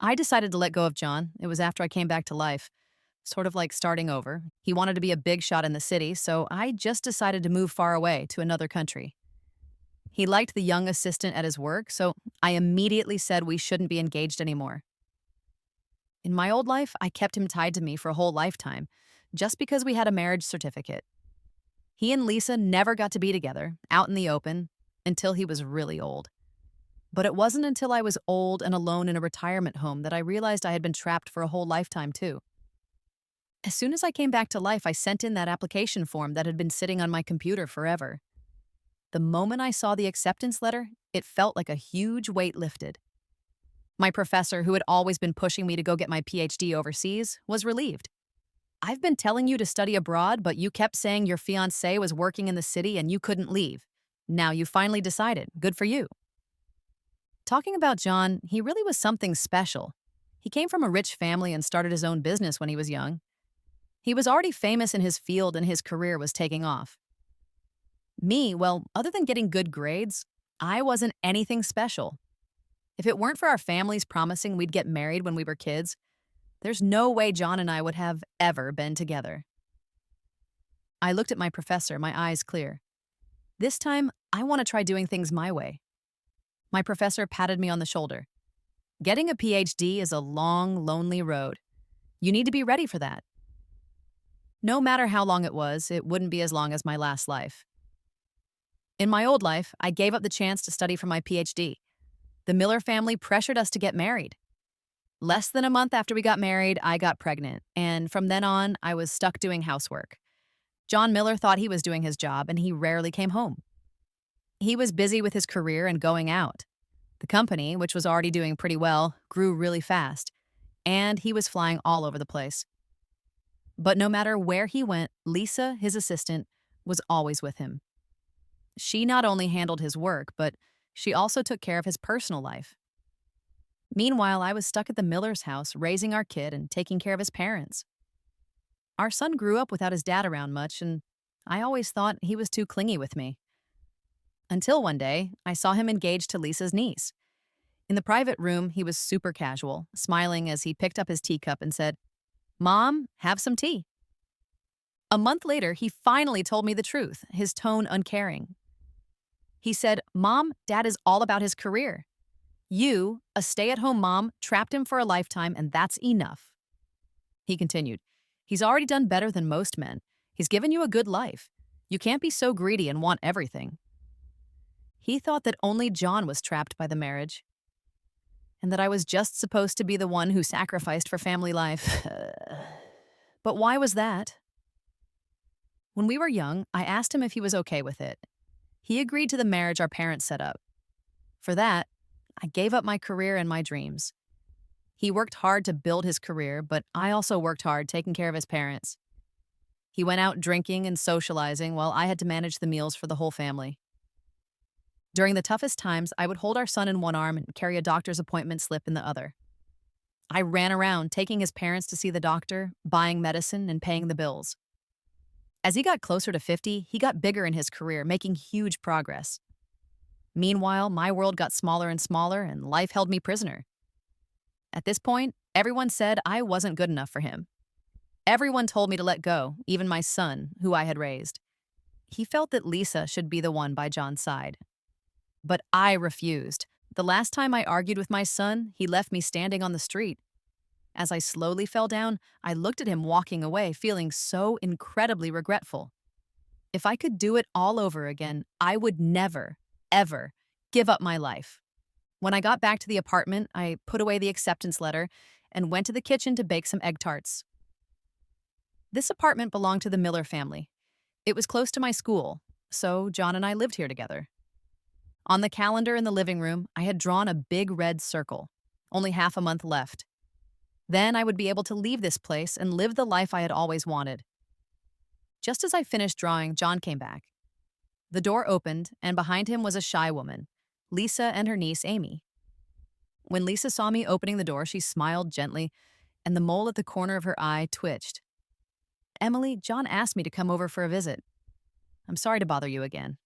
I decided to let go of John. It was after I came back to life, sort of like starting over. He wanted to be a big shot in the city, so I just decided to move far away to another country. He liked the young assistant at his work, so I immediately said we shouldn't be engaged anymore. In my old life, I kept him tied to me for a whole lifetime, just because we had a marriage certificate. He and Lisa never got to be together, out in the open, until he was really old. But it wasn't until I was old and alone in a retirement home that I realized I had been trapped for a whole lifetime, too. As soon as I came back to life, I sent in that application form that had been sitting on my computer forever. The moment I saw the acceptance letter, it felt like a huge weight lifted. My professor, who had always been pushing me to go get my PhD overseas, was relieved. "I've been telling you to study abroad, but you kept saying your fiancé was working in the city and you couldn't leave. Now you finally decided. Good for you." Talking about John, he really was something special. He came from a rich family and started his own business when he was young. He was already famous in his field and his career was taking off. Me, well, other than getting good grades, I wasn't anything special. If it weren't for our families promising we'd get married when we were kids, there's no way John and I would have ever been together. I looked at my professor, my eyes clear. This time, I want to try doing things my way. My professor patted me on the shoulder. "Getting a PhD is a long, lonely road. You need to be ready for that." No matter how long it wouldn't be as long as my last life. In my old life, I gave up the chance to study for my PhD. The Miller family pressured us to get married. Less than a month after we got married, I got pregnant, and from then on, I was stuck doing housework. John Miller thought he was doing his job, and he rarely came home. He was busy with his career and going out. The company, which was already doing pretty well, grew really fast, and he was flying all over the place. But no matter where he went, Lisa, his assistant, was always with him. She not only handled his work, but she also took care of his personal life. Meanwhile, I was stuck at the Miller's house, raising our kid and taking care of his parents. Our son grew up without his dad around much, and I always thought he was too clingy with me. Until one day, I saw him engaged to Lisa's niece. In the private room, he was super casual, smiling as he picked up his teacup and said, "Mom, have some tea." A month later, he finally told me the truth, his tone uncaring. He said, "Mom, Dad is all about his career. You, a stay-at-home mom, trapped him for a lifetime, and that's enough." He continued, "He's already done better than most men. He's given you a good life. You can't be so greedy and want everything." He thought that only John was trapped by the marriage, and that I was just supposed to be the one who sacrificed for family life. But why was that? When we were young, I asked him if he was okay with it. He agreed to the marriage our parents set up. For that, I gave up my career and my dreams. He worked hard to build his career, but I also worked hard taking care of his parents. He went out drinking and socializing while I had to manage the meals for the whole family. During the toughest times, I would hold our son in one arm and carry a doctor's appointment slip in the other. I ran around, taking his parents to see the doctor, buying medicine, and paying the bills. As he got closer to 50, he got bigger in his career, making huge progress. Meanwhile, my world got smaller and smaller, and life held me prisoner. At this point, everyone said I wasn't good enough for him. Everyone told me to let go, even my son, who I had raised. He felt that Lisa should be the one by John's side. But I refused. The last time I argued with my son, he left me standing on the street. As I slowly fell down, I looked at him walking away, feeling so incredibly regretful. If I could do it all over again, I would never, ever give up my life. When I got back to the apartment, I put away the acceptance letter and went to the kitchen to bake some egg tarts. This apartment belonged to the Miller family. It was close to my school, so John and I lived here together. On the calendar in the living room, I had drawn a big red circle, only half a month left. Then I would be able to leave this place and live the life I had always wanted. Just as I finished drawing, John came back. The door opened, and behind him was a shy woman, Lisa and her niece, Amy. When Lisa saw me opening the door, she smiled gently, and the mole at the corner of her eye twitched. "Emily, John asked me to come over for a visit. I'm sorry to bother you again."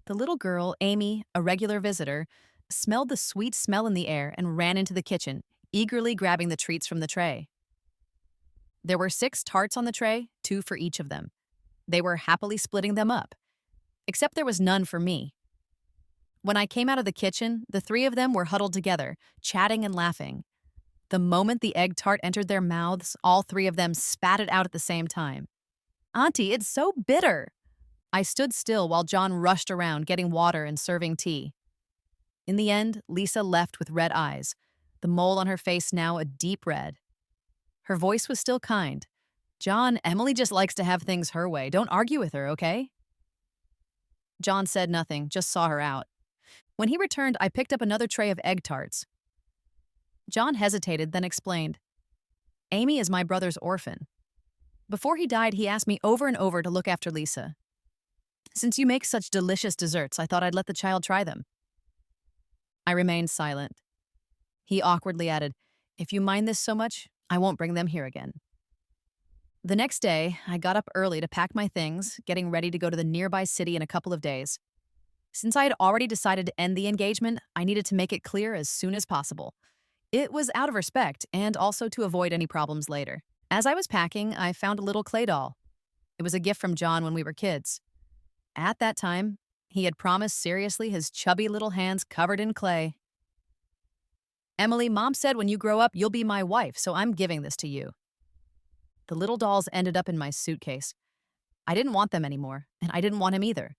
The little girl, Amy, a regular visitor, smelled the sweet smell in the air and ran into the kitchen, eagerly grabbing the treats from the tray. There were 6 tarts on the tray, 2 for each of them. They were happily splitting them up, except there was none for me. When I came out of the kitchen, the 3 of them were huddled together, chatting and laughing. The moment the egg tart entered their mouths, all 3 of them spat it out at the same time. Auntie, it's so bitter! I stood still while John rushed around getting water and serving tea. In the end, Lisa left with red eyes, the mole on her face now a deep red. Her voice was still kind. John, Emily just likes to have things her way. Don't argue with her, okay? John said nothing, just saw her out. When he returned, I picked up another tray of egg tarts. John hesitated, then explained. Amy is my brother's orphan. Before he died, he asked me over and over to look after Lisa. Since you make such delicious desserts, I thought I'd let the child try them. I remained silent. He awkwardly added, If you mind this so much, I won't bring them here again. The next day, I got up early to pack my things, getting ready to go to the nearby city in a couple of days. Since I had already decided to end the engagement, I needed to make it clear as soon as possible. It was out of respect and also to avoid any problems later. As I was packing, I found a little clay doll. It was a gift from John when we were kids. At that time, he had promised seriously his chubby little hands covered in clay. Emily, Mom said when you grow up, you'll be my wife, so I'm giving this to you. The little dolls ended up in my suitcase. I didn't want them anymore, and I didn't want him either.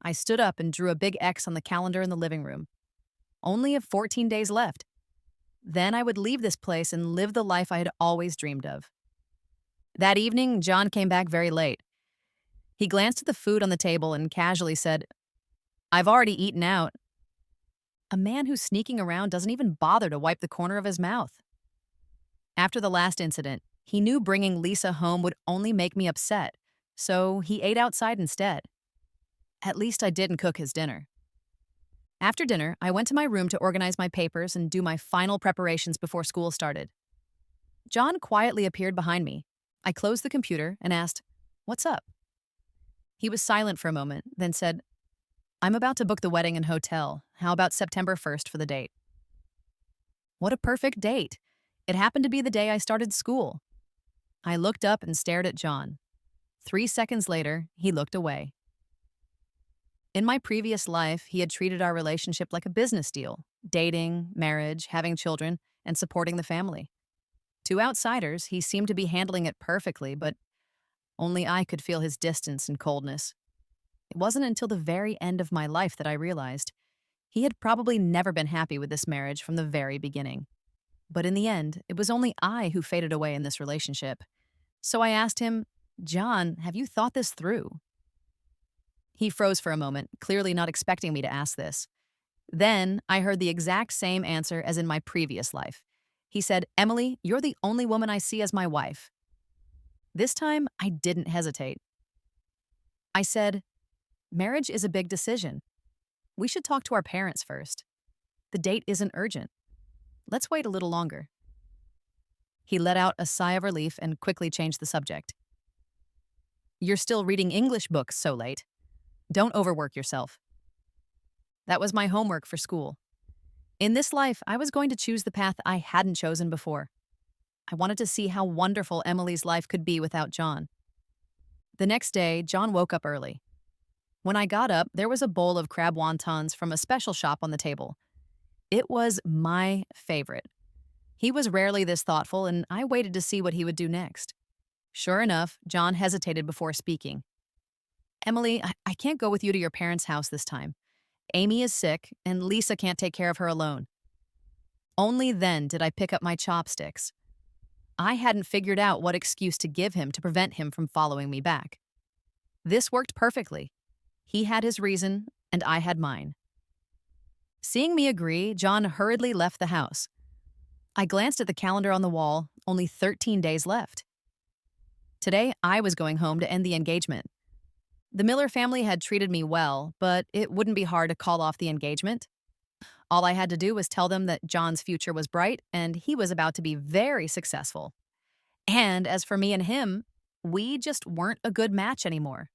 I stood up and drew a big X on the calendar in the living room. Only 14 days left. Then I would leave this place and live the life I had always dreamed of. That evening, John came back very late. He glanced at the food on the table and casually said, I've already eaten out. A man who's sneaking around doesn't even bother to wipe the corner of his mouth. After the last incident, he knew bringing Lisa home would only make me upset, so he ate outside instead. At least I didn't cook his dinner. After dinner, I went to my room to organize my papers and do my final preparations before school started. John quietly appeared behind me. I closed the computer and asked, What's up? He was silent for a moment, then said, I'm about to book the wedding and hotel. How about September 1st for the date? What a perfect date. It happened to be the day I started school. I looked up and stared at John. 3 seconds later, he looked away. In my previous life, he had treated our relationship like a business deal, dating, marriage, having children, and supporting the family. To outsiders, he seemed to be handling it perfectly, but only I could feel his distance and coldness. It wasn't until the very end of my life that I realized he had probably never been happy with this marriage from the very beginning. But in the end, it was only I who faded away in this relationship. So I asked him, John, have you thought this through? He froze for a moment, clearly not expecting me to ask this. Then I heard the exact same answer as in my previous life. He said, Emily, you're the only woman I see as my wife. This time, I didn't hesitate. I said, marriage is a big decision. We should talk to our parents first. The date isn't urgent. Let's wait a little longer. He let out a sigh of relief and quickly changed the subject. You're still reading English books so late. Don't overwork yourself. That was my homework for school. In this life, I was going to choose the path I hadn't chosen before. I wanted to see how wonderful Emily's life could be without John. The next day, John woke up early. When I got up, there was a bowl of crab wontons from a special shop on the table. It was my favorite. He was rarely this thoughtful, and I waited to see what he would do next. Sure enough, John hesitated before speaking. Emily, I can't go with you to your parents' house this time. Amy is sick, and Lisa can't take care of her alone. Only then did I pick up my chopsticks. I hadn't figured out what excuse to give him to prevent him from following me back. This worked perfectly. He had his reason, and I had mine. Seeing me agree, John hurriedly left the house. I glanced at the calendar on the wall, only 13 days left. Today, I was going home to end the engagement. The Miller family had treated me well, but it wouldn't be hard to call off the engagement. All I had to do was tell them that John's future was bright and he was about to be very successful. And as for me and him, we just weren't a good match anymore.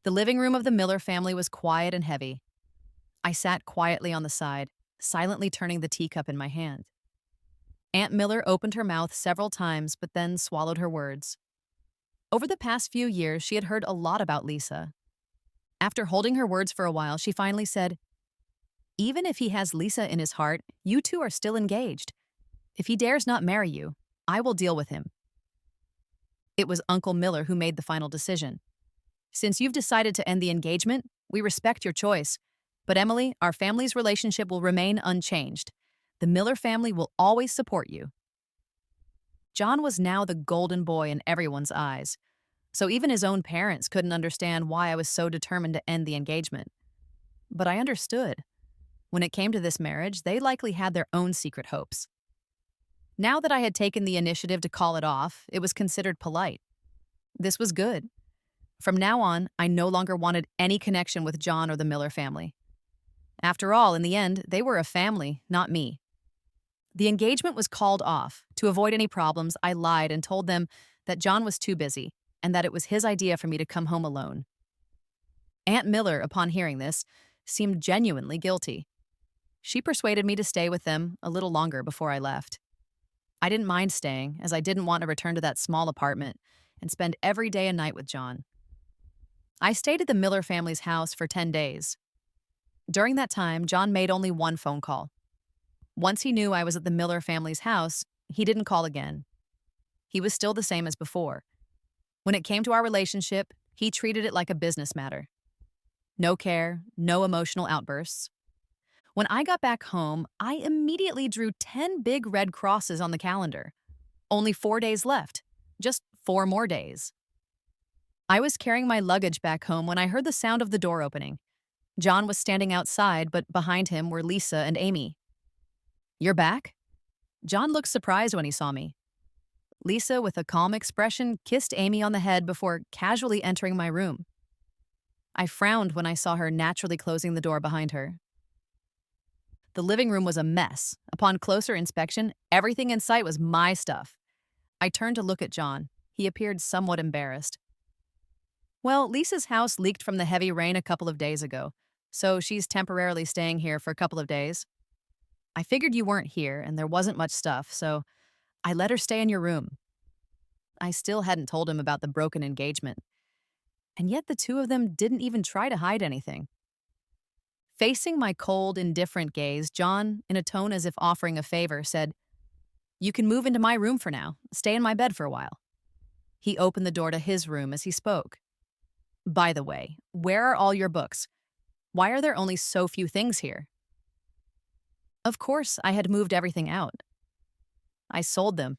The living room of the Miller family was quiet and heavy. I sat quietly on the side, silently turning the teacup in my hand. Aunt Miller opened her mouth several times but then swallowed her words. Over the past few years, she had heard a lot about Lisa. After holding her words for a while, she finally said, "Even if he has Lisa in his heart, you two are still engaged. If he dares not marry you, I will deal with him." It was Uncle Miller who made the final decision. "Since you've decided to end the engagement, we respect your choice. But Emily, our family's relationship will remain unchanged. The Miller family will always support you." John was now the golden boy in everyone's eyes, so even his own parents couldn't understand why I was so determined to end the engagement. But I understood. When it came to this marriage, they likely had their own secret hopes. Now that I had taken the initiative to call it off, it was considered polite. This was good. From now on, I no longer wanted any connection with John or the Miller family. After all, in the end, they were a family, not me. The engagement was called off. To avoid any problems, I lied and told them that John was too busy and that it was his idea for me to come home alone. Aunt Miller, upon hearing this, seemed genuinely guilty. She persuaded me to stay with them a little longer before I left. I didn't mind staying, as I didn't want to return to that small apartment and spend every day and night with John. I stayed at the Miller family's house for 10 days. During that time, John made only one phone call. Once he knew I was at the Miller family's house, he didn't call again. He was still the same as before. When it came to our relationship, he treated it like a business matter. No care, no emotional outbursts. When I got back home, I immediately drew 10 big red crosses on the calendar. Only 4 days left. Just 4 more days. I was carrying my luggage back home when I heard the sound of the door opening. John was standing outside, but behind him were Lisa and Amy. "You're back?" John looked surprised when he saw me. Lisa, with a calm expression, kissed Amy on the head before casually entering my room. I frowned when I saw her naturally closing the door behind her. The living room was a mess. Upon closer inspection, everything in sight was my stuff. I turned to look at John. He appeared somewhat embarrassed. "Well, Lisa's house leaked from the heavy rain a couple of days ago, so she's temporarily staying here for a couple of days. I figured you weren't here and there wasn't much stuff, so I let her stay in your room." I still hadn't told him about the broken engagement. And yet the two of them didn't even try to hide anything. Facing my cold, indifferent gaze, John, in a tone as if offering a favor, said, "You can move into my room for now. Stay in my bed for a while." He opened the door to his room as he spoke. "By the way, where are all your books? Why are there only so few things here?" Of course, I had moved everything out. "I sold them.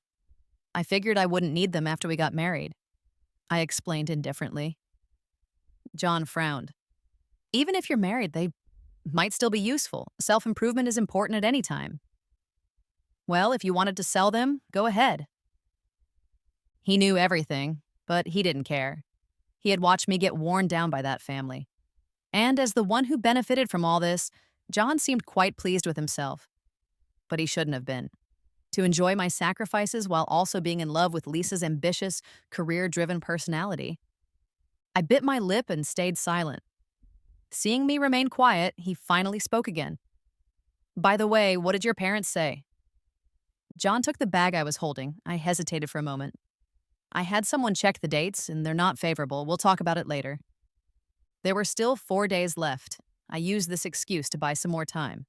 I figured I wouldn't need them after we got married," I explained indifferently. John frowned. "Even if you're married, they might still be useful. Self-improvement is important at any time." "Well, if you wanted to sell them, go ahead." He knew everything, but he didn't care. He had watched me get worn down by that family. And as the one who benefited from all this, John seemed quite pleased with himself. But he shouldn't have been. To enjoy my sacrifices while also being in love with Lisa's ambitious, career-driven personality. I bit my lip and stayed silent. Seeing me remain quiet, he finally spoke again. "By the way, what did your parents say?" John took the bag I was holding. I hesitated for a moment. "I had someone check the dates, and they're not favorable. We'll talk about it later." There were still 4 days left. I used this excuse to buy some more time.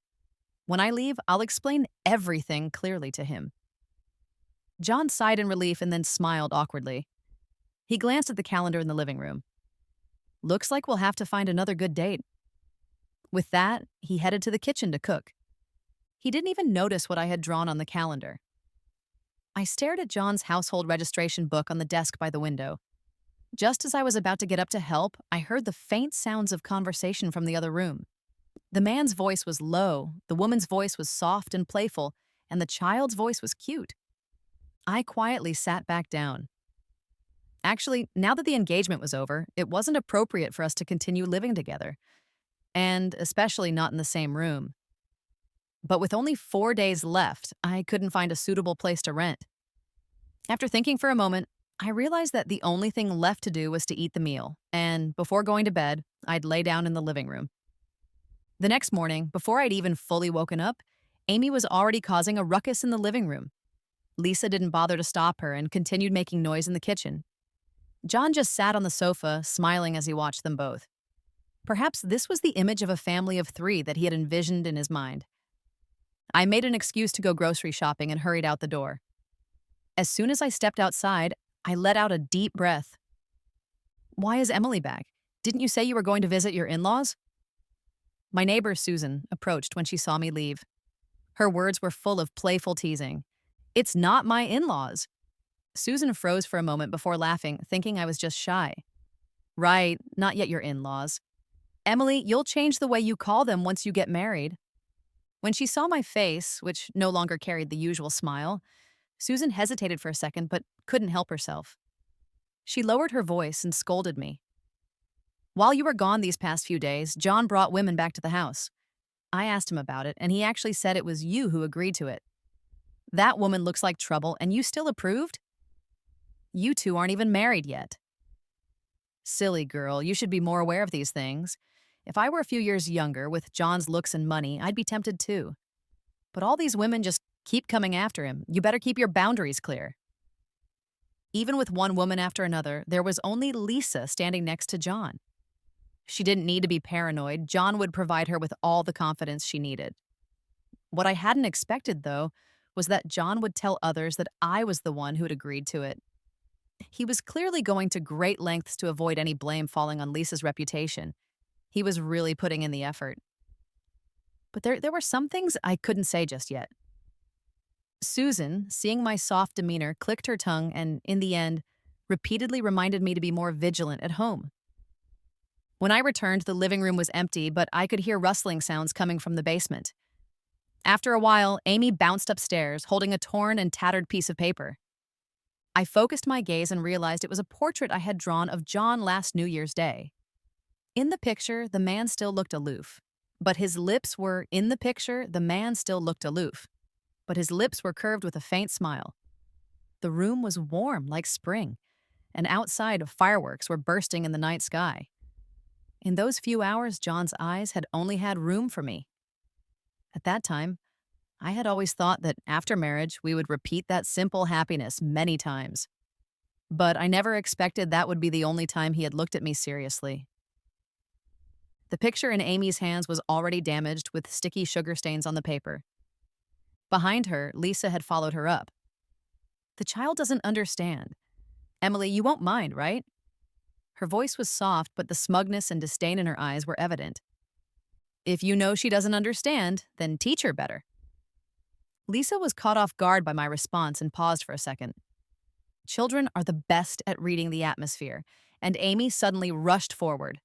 When I leave, I'll explain everything clearly to him. John sighed in relief and then smiled awkwardly. He glanced at the calendar in the living room. "Looks like we'll have to find another good date." With that, he headed to the kitchen to cook. He didn't even notice what I had drawn on the calendar. I stared at John's household registration book on the desk by the window. Just as I was about to get up to help, I heard the faint sounds of conversation from the other room. The man's voice was low, the woman's voice was soft and playful, and the child's voice was cute. I quietly sat back down. Actually, now that the engagement was over, it wasn't appropriate for us to continue living together, and especially not in the same room. But with only 4 days left, I couldn't find a suitable place to rent. After thinking for a moment, I realized that the only thing left to do was to eat the meal, and before going to bed, I'd lay down in the living room. The next morning, before I'd even fully woken up, Amy was already causing a ruckus in the living room. Lisa didn't bother to stop her and continued making noise in the kitchen. John just sat on the sofa, smiling as he watched them both. Perhaps this was the image of a family of three that he had envisioned in his mind. I made an excuse to go grocery shopping and hurried out the door. As soon as I stepped outside, I let out a deep breath. "Why is Emily back? Didn't you say you were going to visit your in-laws?" My neighbor, Susan, approached when she saw me leave. Her words were full of playful teasing. "It's not my in-laws." Susan froze for a moment before laughing, thinking I was just shy. "Right, not yet your in-laws. Emily, you'll change the way you call them once you get married." When she saw my face, which no longer carried the usual smile, Susan hesitated for a second but couldn't help herself. She lowered her voice and scolded me. "While you were gone these past few days, John brought women back to the house. I asked him about it, and he actually said it was you who agreed to it. That woman looks like trouble, and you still approved? You two aren't even married yet." "Silly girl, you should be more aware of these things. If I were a few years younger, with John's looks and money, I'd be tempted too. But all these women just keep coming after him. You better keep your boundaries clear." Even with one woman after another, there was only Lisa standing next to John. She didn't need to be paranoid. John would provide her with all the confidence she needed. What I hadn't expected, though, was that John would tell others that I was the one who had agreed to it. He was clearly going to great lengths to avoid any blame falling on Lisa's reputation. He was really putting in the effort. But there were some things I couldn't say just yet. Susan, seeing my soft demeanor, clicked her tongue and, in the end, repeatedly reminded me to be more vigilant at home. When I returned, the living room was empty, but I could hear rustling sounds coming from the basement. After a while, Amy bounced upstairs, holding a torn and tattered piece of paper. I focused my gaze and realized it was a portrait I had drawn of John last New Year's Day. In the picture, the man still looked aloof. But his lips were, in the picture, the man still looked aloof. But his lips were curved with a faint smile. The room was warm like spring, and outside fireworks were bursting in the night sky. In those few hours, John's eyes had only had room for me. At that time, I had always thought that after marriage, we would repeat that simple happiness many times. But I never expected that would be the only time he had looked at me seriously. The picture in Amy's hands was already damaged with sticky sugar stains on the paper. Behind her, Lisa had followed her up. "The child doesn't understand. Emily, you won't mind, right?" Her voice was soft, but the smugness and disdain in her eyes were evident. "If you know she doesn't understand, then teach her better." Lisa was caught off guard by my response and paused for a second. Children are the best at reading the atmosphere, and Amy suddenly rushed forward.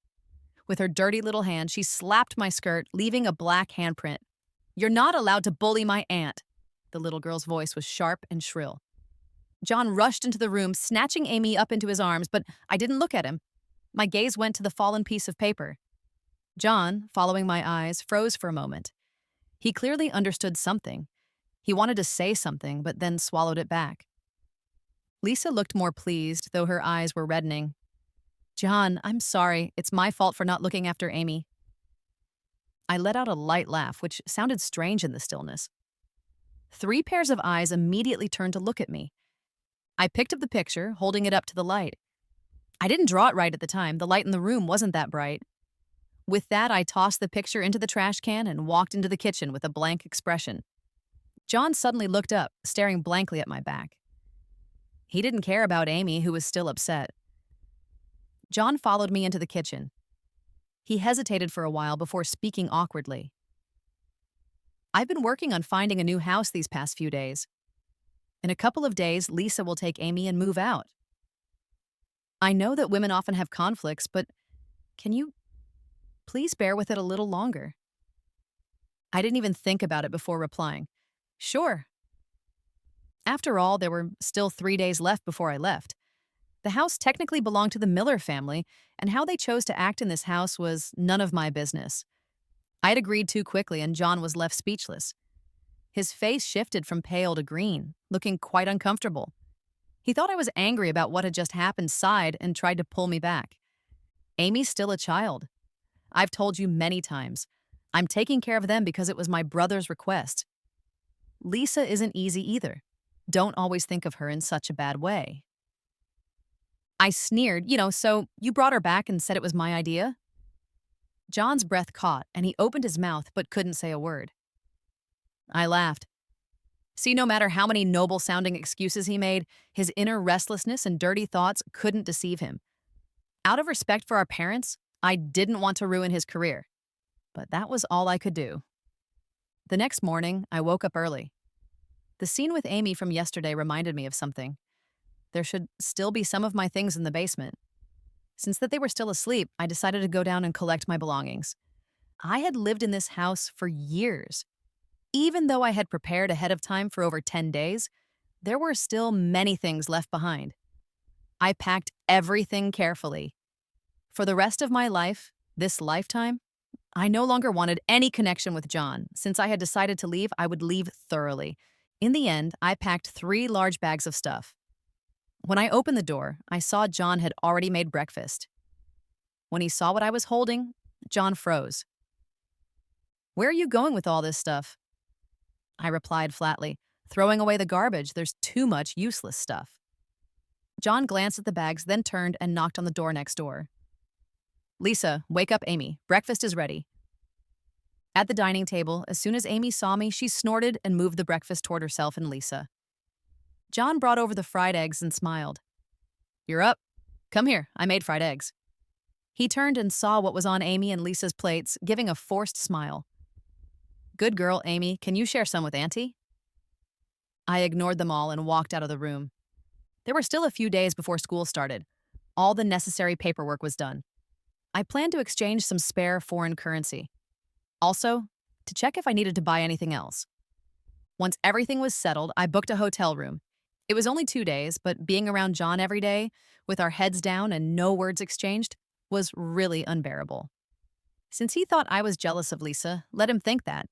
With her dirty little hand, she slapped my skirt, leaving a black handprint. "You're not allowed to bully my aunt." The little girl's voice was sharp and shrill. John rushed into the room, snatching Amy up into his arms, but I didn't look at him. My gaze went to the fallen piece of paper. John, following my eyes, froze for a moment. He clearly understood something. He wanted to say something, but then swallowed it back. Lisa looked more pleased, though her eyes were reddening. "John, I'm sorry. It's my fault for not looking after Amy." I let out a light laugh, which sounded strange in the stillness. 3 pairs of eyes immediately turned to look at me. I picked up the picture, holding it up to the light. I didn't draw it right at the time. The light in the room wasn't that bright. With that, I tossed the picture into the trash can and walked into the kitchen with a blank expression. John suddenly looked up, staring blankly at my back. He didn't care about Amy, who was still upset. John followed me into the kitchen. He hesitated for a while before speaking awkwardly. "I've been working on finding a new house these past few days. In a couple of days, Lisa will take Amy and move out. I know that women often have conflicts, but can you please bear with it a little longer?" I didn't even think about it before replying. "Sure." After all, there were still 3 days left before I left. The house technically belonged to the Miller family, and how they chose to act in this house was none of my business. I had agreed too quickly, and John was left speechless. His face shifted from pale to green, looking quite uncomfortable. He thought I was angry about what had just happened, sighed, and tried to pull me back. "Amy's still a child. I've told you many times. I'm taking care of them because it was my brother's request. Lisa isn't easy either. don't always think of her in such a bad way. I sneered, so you brought her back and said it was my idea? John's breath caught, and he opened his mouth but couldn't say a word. I laughed. See, no matter how many noble sounding excuses he made, his inner restlessness and dirty thoughts couldn't deceive him. Out of respect for our parents, I didn't want to ruin his career, but that was all I could do. The next morning, I woke up early. The scene with Amy from yesterday reminded me of something. There should still be some of my things in the basement. Since that they were still asleep, I decided to go down and collect my belongings. I had lived in this house for years. Even though I had prepared ahead of time for over 10 days, there were still many things left behind. I packed everything carefully. For the rest of my life, this lifetime, I no longer wanted any connection with John. Since I had decided to leave, I would leave thoroughly. In the end, I packed 3 large bags of stuff. When I opened the door, I saw John had already made breakfast. When he saw what I was holding, John froze. "Where are you going with all this stuff?" I replied flatly, "Throwing away the garbage. There's too much useless stuff." John glanced at the bags, then turned and knocked on the door next door. "Lisa, wake up Amy. Breakfast is ready." At the dining table, as soon as Amy saw me, she snorted and moved the breakfast toward herself and Lisa. John brought over the fried eggs and smiled. "You're up. Come here, I made fried eggs." He turned and saw what was on Amy and Lisa's plates, giving a forced smile. "Good girl, Amy. Can you share some with Auntie?" I ignored them all and walked out of the room. There were still a few days before school started. All the necessary paperwork was done. I planned to exchange some spare foreign currency. Also, to check if I needed to buy anything else. Once everything was settled, I booked a hotel room. It was only 2 days, but being around John every day, with our heads down and no words exchanged, was really unbearable. Since he thought I was jealous of Lisa, let him think that.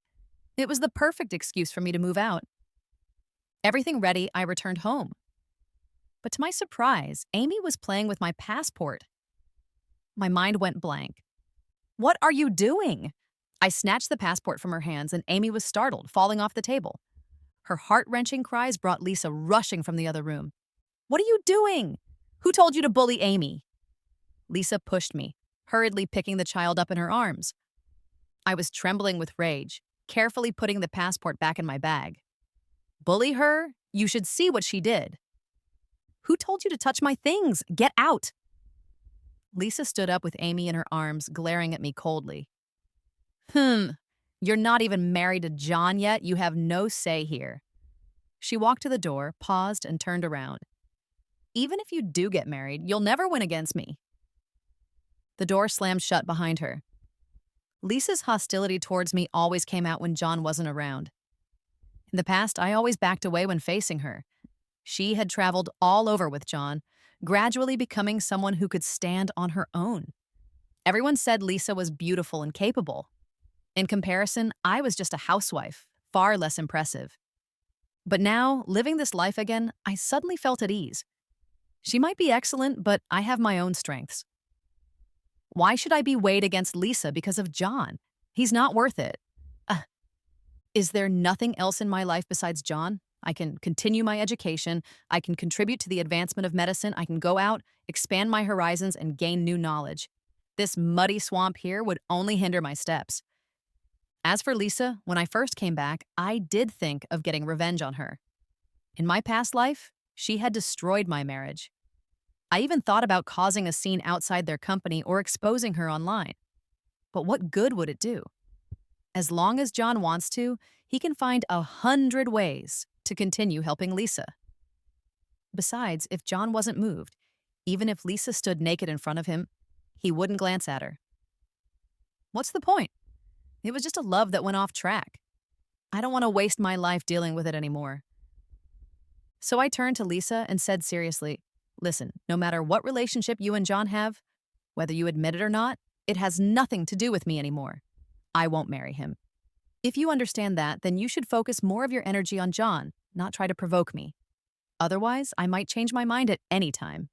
It was the perfect excuse for me to move out. Everything ready, I returned home. But to my surprise, Amy was playing with my passport. My mind went blank. "What are you doing?" I snatched the passport from her hands, and Amy was startled, falling off the table. Her heart-wrenching cries brought Lisa rushing from the other room. "What are you doing? Who told you to bully Amy?" Lisa pushed me, hurriedly picking the child up in her arms. I was trembling with rage, carefully putting the passport back in my bag. "Bully her? You should see what she did." "Who told you to touch my things? Get out!" Lisa stood up with Amy in her arms, glaring at me coldly. You're not even married to John yet. You have no say here." She walked to the door, paused, and turned around. "Even if you do get married, you'll never win against me." The door slammed shut behind her. Lisa's hostility towards me always came out when John wasn't around. In the past, I always backed away when facing her. She had traveled all over with John, gradually becoming someone who could stand on her own. Everyone said Lisa was beautiful and capable. In comparison, I was just a housewife, far less impressive. But now, living this life again, I suddenly felt at ease. She might be excellent, but I have my own strengths. Why should I be weighed against Lisa because of John? He's not worth it. Is there nothing else in my life besides John? I can continue my education, I can contribute to the advancement of medicine, I can go out, expand my horizons, and gain new knowledge. This muddy swamp here would only hinder my steps. As for Lisa, when I first came back, I did think of getting revenge on her. In my past life, she had destroyed my marriage. I even thought about causing a scene outside their company or exposing her online. But what good would it do? As long as John wants to, he can find 100 ways to continue helping Lisa. Besides, if John wasn't moved, even if Lisa stood naked in front of him, he wouldn't glance at her. What's the point? It was just a love that went off track. I don't want to waste my life dealing with it anymore. So I turned to Lisa and said seriously, "Listen, no matter what relationship you and John have, whether you admit it or not, it has nothing to do with me anymore. I won't marry him. If you understand that, then you should focus more of your energy on John, not try to provoke me. Otherwise, I might change my mind at any time."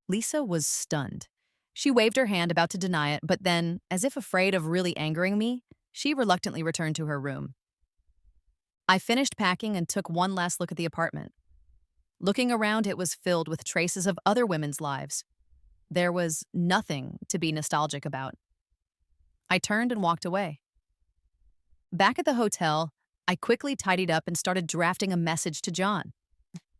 Lisa was stunned. She waved her hand about to deny it, but then, as if afraid of really angering me, she reluctantly returned to her room. I finished packing and took one last look at the apartment. Looking around, it was filled with traces of other women's lives. There was nothing to be nostalgic about. I turned and walked away. Back at the hotel, I quickly tidied up and started drafting a message to John.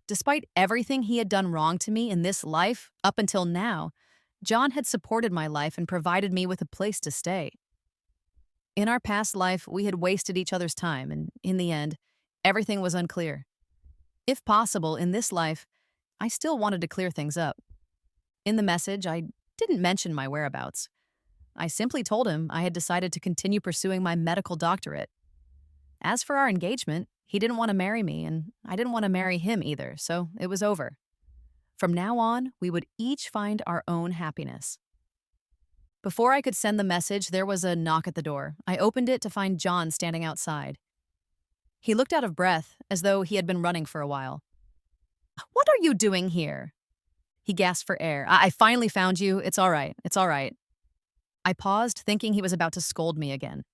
Despite everything he had done wrong to me in this life up until now, John had supported my life and provided me with a place to stay. In our past life, we had wasted each other's time, and in the end, everything was unclear. If possible, in this life, I still wanted to clear things up. In the message, I didn't mention my whereabouts. I simply told him I had decided to continue pursuing my medical doctorate. As for our engagement, he didn't want to marry me, and I didn't want to marry him either, so it was over. From now on, we would each find our own happiness. Before I could send the message, there was a knock at the door. I opened it to find John standing outside. He looked out of breath, as though he had been running for a while. "What are you doing here?" He gasped for air. I finally found you. It's all right. It's all right." I paused, thinking he was about to scold me again.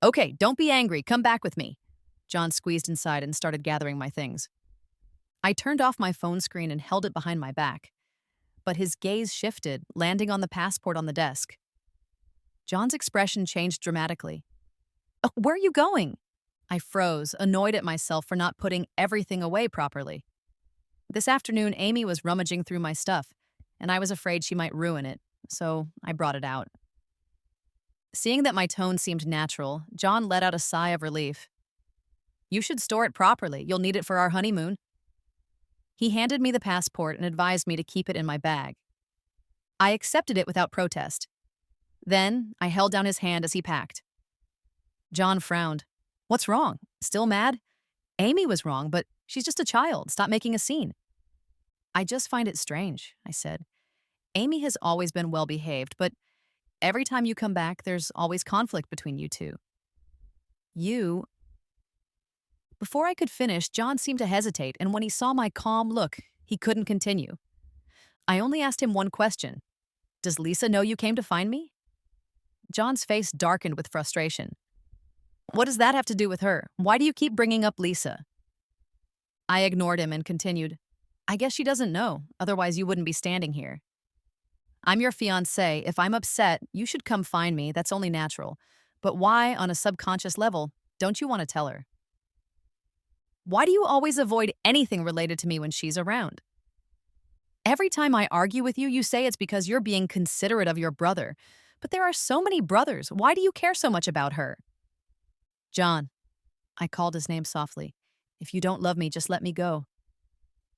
"Okay, don't be angry. Come back with me." John squeezed inside and started gathering my things. I turned off my phone screen and held it behind my back. But his gaze shifted, landing on the passport on the desk. John's expression changed dramatically. Where are you going?" I froze, annoyed at myself for not putting everything away properly. This afternoon, Amy was rummaging through my stuff, and I was afraid she might ruin it, so I brought it out. Seeing that my tone seemed natural, John let out a sigh of relief. "You should store it properly. You'll need it for our honeymoon." He handed me the passport and advised me to keep it in my bag. I accepted it without protest. Then, I held down his hand as he packed. John frowned. "What's wrong? Still mad?" "Amy was wrong, but she's just a child. Stop making a scene." "I just find it strange," I said. "Amy has always been well-behaved, but every time you come back, there's always conflict between you two." "You—" Before I could finish, John seemed to hesitate, and when he saw my calm look, he couldn't continue. I only asked him one question. "Does Lisa know you came to find me?" John's face darkened with frustration. "What does that have to do with her? Why do you keep bringing up Lisa?" I ignored him and continued. "I guess she doesn't know, otherwise you wouldn't be standing here. I'm your fiancé. If I'm upset, you should come find me. That's only natural. But why, on a subconscious level, don't you want to tell her? Why do you always avoid anything related to me when she's around? Every time I argue with you, you say it's because you're being considerate of your brother. But there are so many brothers. Why do you care so much about her?" "John," I called his name softly. "If you don't love me, just let me go."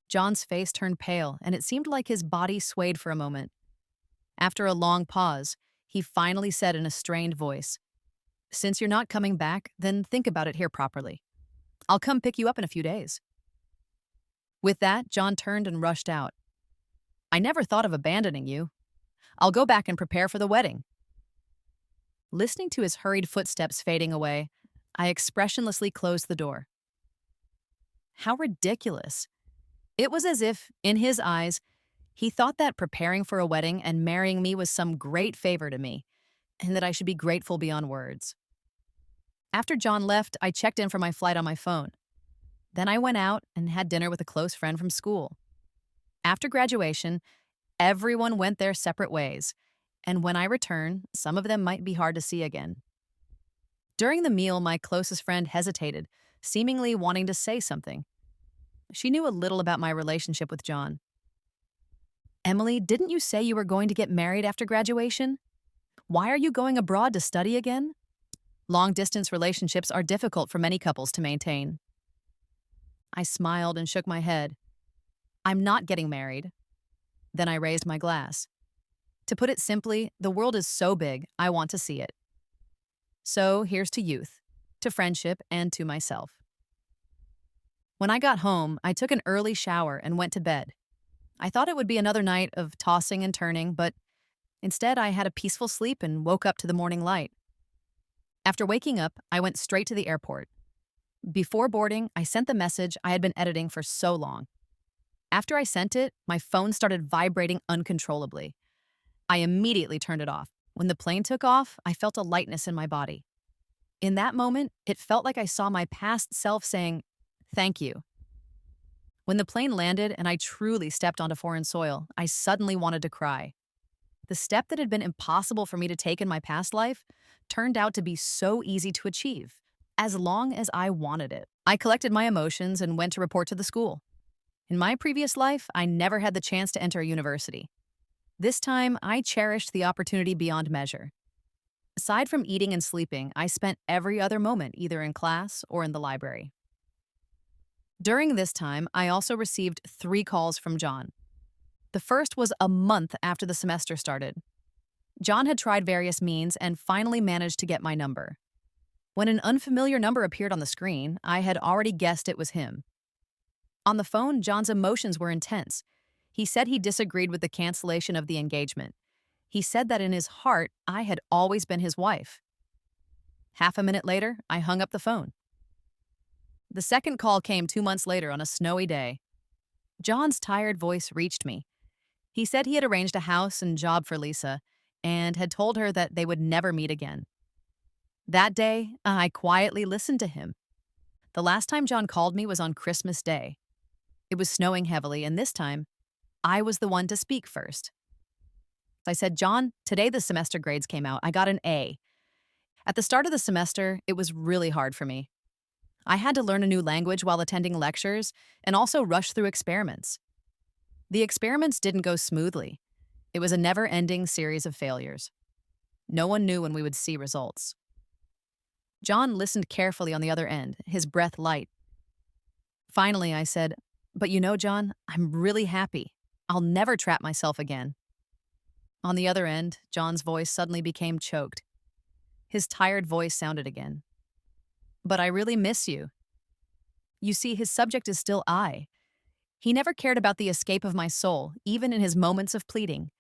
John's face turned pale, and it seemed like his body swayed for a moment. After a long pause, he finally said in a strained voice, "Since you're not coming back, then think about it here properly. I'll come pick you up in a few days." With that, John turned and rushed out. "I never thought of abandoning you. I'll go back and prepare for the wedding." Listening to his hurried footsteps fading away, I expressionlessly closed the door. How ridiculous. It was as if, in his eyes, he thought that preparing for a wedding and marrying me was some great favor to me, and that I should be grateful beyond words. After John left, I checked in for my flight on my phone. Then I went out and had dinner with a close friend from school. After graduation, everyone went their separate ways, and when I return, some of them might be hard to see again. During the meal, my closest friend hesitated, seemingly wanting to say something. She knew a little about my relationship with John. "Emily, didn't you say you were going to get married after graduation? Why are you going abroad to study again?" Long-distance relationships are difficult for many couples to maintain. I smiled and shook my head. "I'm not getting married." Then I raised my glass. To put it simply, the world is so big, I want to see it. So here's to youth, to friendship, and to myself. When I got home, I took an early shower and went to bed. I thought it would be another night of tossing and turning, but instead I had a peaceful sleep and woke up to the morning light. After waking up, I went straight to the airport. Before boarding, I sent the message I had been editing for so long. After I sent it, my phone started vibrating uncontrollably. I immediately turned it off. When the plane took off, I felt a lightness in my body. In that moment, it felt like I saw my past self saying, "Thank you." When the plane landed and I truly stepped onto foreign soil, I suddenly wanted to cry. The step that had been impossible for me to take in my past life turned out to be so easy to achieve, as long as I wanted it. I collected my emotions and went to report to the school. In my previous life, I never had the chance to enter a university. This time, I cherished the opportunity beyond measure. Aside from eating and sleeping, I spent every other moment either in class or in the library. During this time, I also received 3 calls from John. The first was a month after the semester started. John had tried various means and finally managed to get my number. When an unfamiliar number appeared on the screen, I had already guessed it was him. On the phone, John's emotions were intense. He said he disagreed with the cancellation of the engagement. He said that in his heart, I had always been his wife. Half a minute later, I hung up the phone. The second call came 2 months later on a snowy day. John's tired voice reached me. He said he had arranged a house and job for Lisa and had told her that they would never meet again. That day, I quietly listened to him. The last time John called me was on Christmas Day. It was snowing heavily, and this time, I was the one to speak first. I said, "John, today the semester grades came out. I got an A. At the start of the semester, it was really hard for me. I had to learn a new language while attending lectures and also rush through experiments. The experiments didn't go smoothly. It was a never-ending series of failures. No one knew when we would see results." John listened carefully on the other end, his breath light. Finally, I said, "But you know, John, I'm really happy. I'll never trap myself again." On the other end, John's voice suddenly became choked. His tired voice sounded again. "But I really miss you." You see, his subject is still I. He never cared about the escape of my soul, even in his moments of pleading.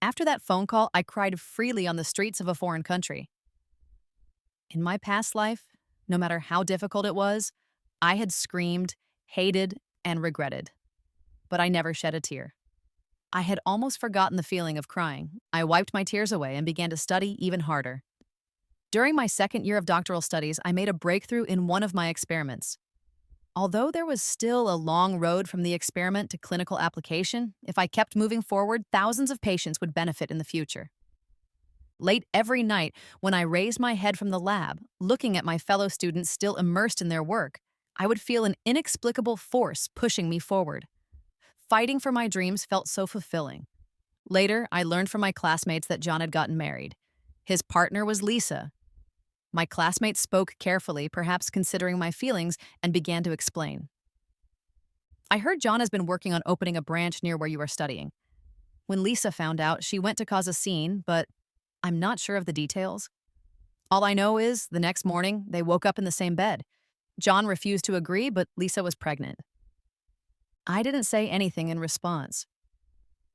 After that phone call, I cried freely on the streets of a foreign country. In my past life, no matter how difficult it was, I had screamed, hated, and regretted. But I never shed a tear. I had almost forgotten the feeling of crying. I wiped my tears away and began to study even harder. During my second year of doctoral studies, I made a breakthrough in one of my experiments. Although there was still a long road from the experiment to clinical application, if I kept moving forward, thousands of patients would benefit in the future. Late every night, when I raised my head from the lab, looking at my fellow students still immersed in their work, I would feel an inexplicable force pushing me forward. Fighting for my dreams felt so fulfilling. Later, I learned from my classmates that John had gotten married. His partner was Lisa. My classmates spoke carefully, perhaps considering my feelings, and began to explain. "I heard John has been working on opening a branch near where you are studying. When Lisa found out, she went to cause a scene, but I'm not sure of the details. All I know is, the next morning, they woke up in the same bed. John refused to agree, but Lisa was pregnant." I didn't say anything in response.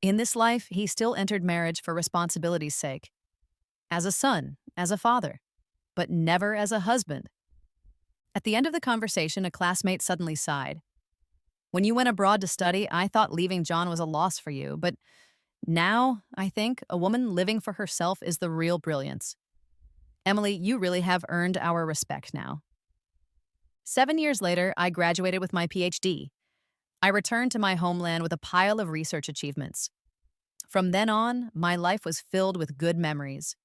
In this life, he still entered marriage for responsibility's sake. As a son, as a father, but never as a husband. At the end of the conversation, a classmate suddenly sighed. "When you went abroad to study, I thought leaving John was a loss for you, but now, I think, a woman living for herself is the real brilliance. Emily, you really have earned our respect now." 7 years later, I graduated with my PhD. I returned to my homeland with a pile of research achievements. From then on, my life was filled with good memories.